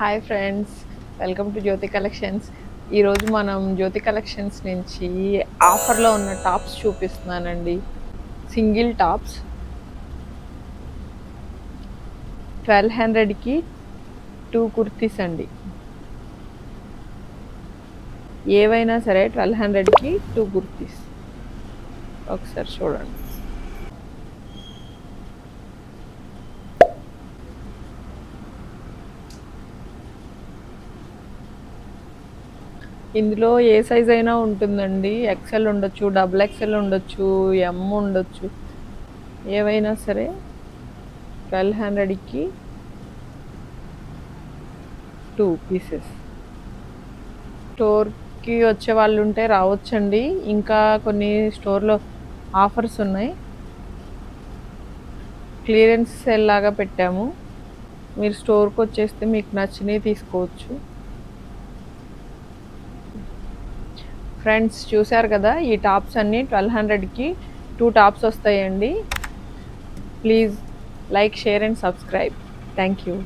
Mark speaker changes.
Speaker 1: Hi friends, welcome to Jyothi collections. ఈరోజు మనం జ్యోతి collections నుంచి ఆఫర్లో ఉన్న టాప్స్ చూపిస్తున్నానండి. సింగిల్ టాప్స్ 1200కి 2 కుర్తీస్ అండి. ఏవైనా సరే 1200కి 2 కుర్తీస్. ఒకసారి చూడండి. ఇందులో ఏ సైజ్ అయినా ఉంటుందండి. ఎక్సెల్ ఉండొచ్చు, డబుల్ ఎక్సెల్ ఉండొచ్చు, ఎమ్ ఉండొచ్చు. ఏవైనా సరే 1200కి 2 పీసెస్. స్టోర్కి వచ్చే వాళ్ళు ఉంటే రావచ్చండి. ఇంకా కొన్ని స్టోర్లో ఆఫర్స్ ఉన్నాయి. క్లియరెన్స్ సేల్ లాగా పెట్టాము. మీరు స్టోర్కి వచ్చేస్తే మీకు నచ్చినవి తీసుకోవచ్చు. ఫ్రెండ్స్, చూశారు కదా, ఈ టాప్స్ అన్నీ 1200కి 2 టాప్స్ వస్తాయండి. Please like, share and subscribe. Thank you.